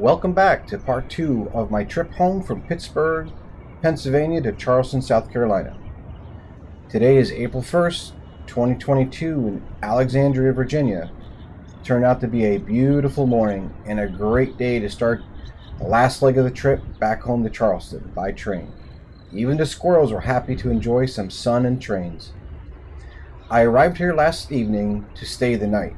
Welcome back to part 2 of my trip home from Pittsburg, Pennsylvania to Charleston, South Carolina. Today is April 1st, 2022 in Alexandria, Virginia. It turned out to be a beautiful morning and a great day to start the last leg of the trip back home to Charleston by train. Even the squirrels were happy to enjoy some sun and trains. I arrived here last evening to stay the night.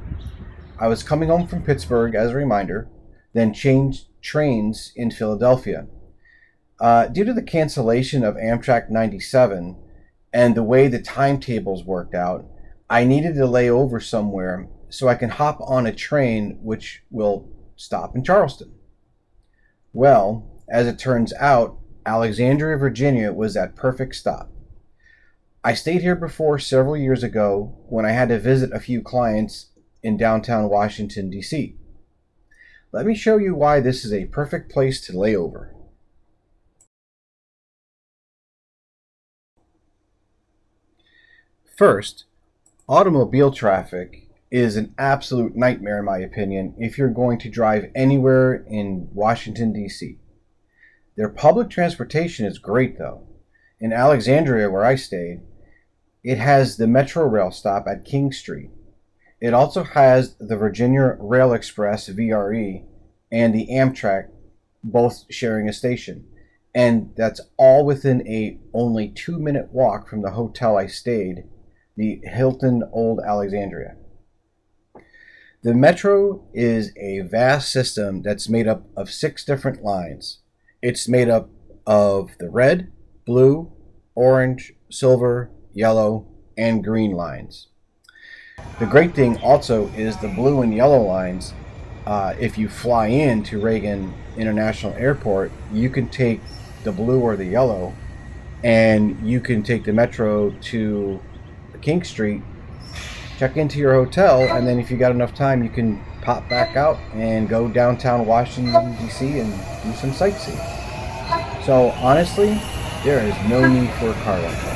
I was coming home from Pittsburg as a reminder, then changed trains in Philadelphia. Due to the cancellation of Amtrak 97 and the way the timetables worked out, I needed to lay over somewhere so I can hop on a train which will stop in Charleston. Well, as it turns out, Alexandria, Virginia was that perfect stop. I stayed here before several years ago when I had to visit a few clients in downtown Washington, D.C. Let me show you why this is a perfect place to lay over. First, automobile traffic is an absolute nightmare in my opinion if you're going to drive anywhere in Washington, D.C. Their public transportation is great though. In Alexandria, where I stayed, it has the Metro rail stop at King Street. It also has the Virginia Rail Express VRE and the Amtrak, both sharing a station. And that's all within a only 2-minute walk from the hotel I stayed, the Hilton Old Alexandria. The Metro is a vast system that's made up of 6 different lines. It's made up of the red, blue, orange, silver, yellow, and green lines. The great thing also is the blue and yellow lines. If you fly into Reagan International Airport, you can take the blue or the yellow, and you can take the Metro to King Street, check into your hotel, and then if you got enough time, you can pop back out and go downtown Washington, D.C. and do some sightseeing. So honestly, there is no need for a car rental.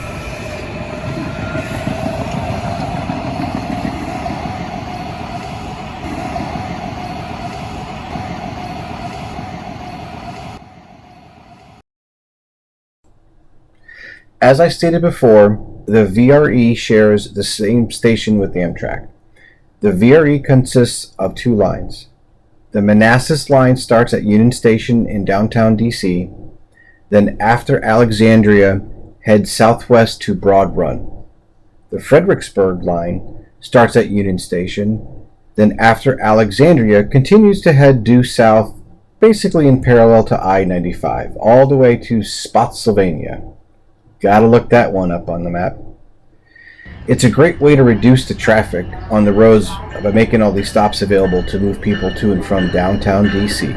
As I stated before, the VRE shares the same station with Amtrak. The VRE consists of 2 lines. The Manassas line starts at Union Station in downtown DC, then after Alexandria heads southwest to Broad Run. The Fredericksburg line starts at Union Station, then after Alexandria continues to head due south, basically in parallel to I-95, all the way to Spotsylvania. Gotta look that one up on the map. It's a great way to reduce the traffic on the roads by making all these stops available to move people to and from downtown DC.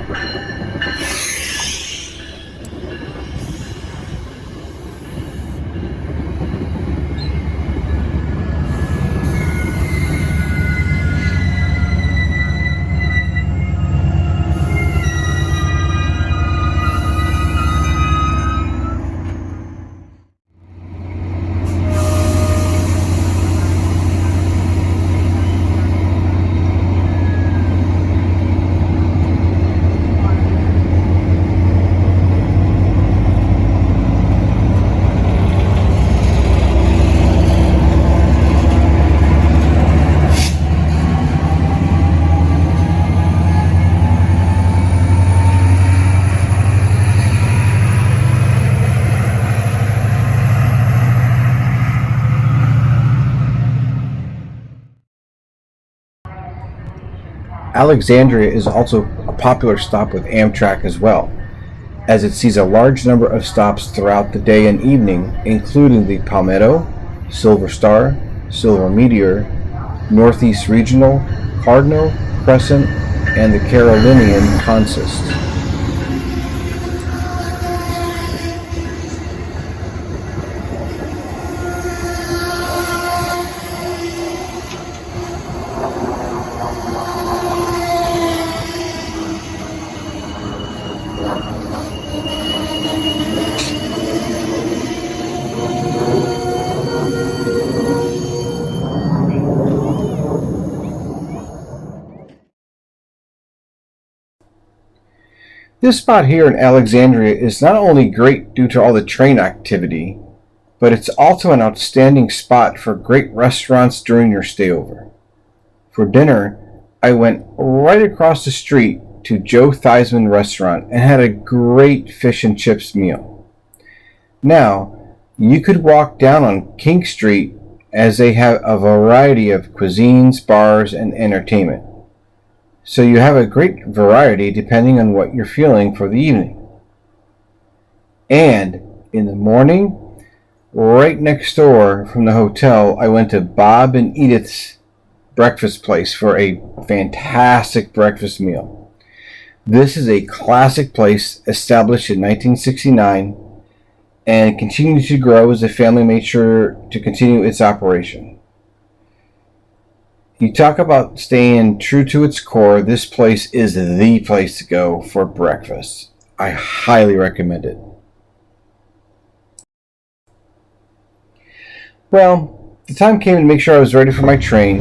Alexandria is also a popular stop with Amtrak as well, as it sees a large number of stops throughout the day and evening, including the Palmetto, Silver Star, Silver Meteor, Northeast Regional, Cardinal, Crescent, and the Carolinian consist. This spot here in Alexandria is not only great due to all the train activity, but it's also an outstanding spot for great restaurants during your stay over. For dinner, I went right across the street to Joe Theismann restaurant and had a great fish and chips meal. Now, you could walk down on King Street as they have a variety of cuisines, bars, and entertainment. So you have a great variety depending on what you're feeling for the evening. And in the morning, right next door from the hotel, I went to Bob and Edith's breakfast place for a fantastic breakfast meal. This is a classic place established in 1969 and continued to grow as the family made sure to continue its operation. You talk about staying true to its core, this place is the place to go for breakfast. I highly recommend it. Well, the time came to make sure I was ready for my train,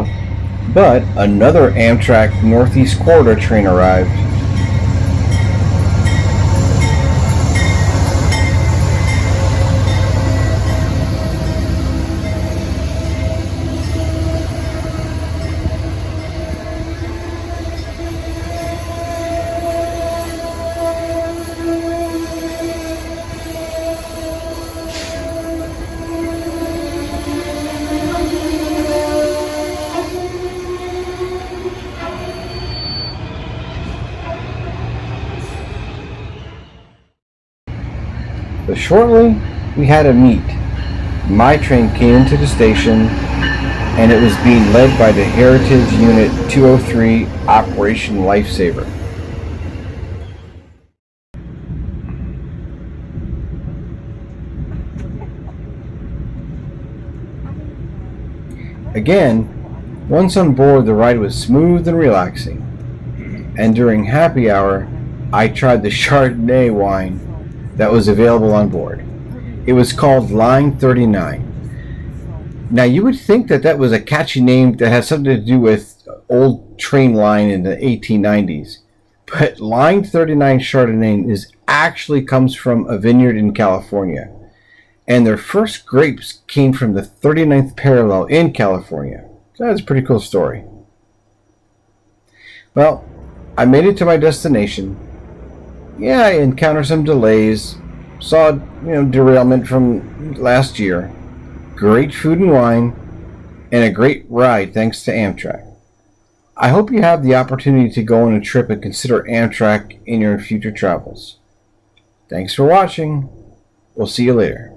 but another Amtrak Northeast Corridor train arrived. But shortly, we had a meet. My train came into the station, and it was being led by the Heritage Unit 203 Operation Lifesaver. Again, once on board, the ride was smooth and relaxing. And during happy hour, I tried the Chardonnay wine that was available on board. It was called Line 39. Now, you would think that that was a catchy name that has something to do with old train line in the 1890s. But Line 39 Chardonnay actually comes from a vineyard in California. And their first grapes came from the 39th parallel in California. So that's a pretty cool story. Well, I made it to my destination. Yeah, I encountered some delays, saw derailment from last year, great food and wine, and a great ride thanks to Amtrak. I hope you have the opportunity to go on a trip and consider Amtrak in your future travels. Thanks for watching. We'll see you later.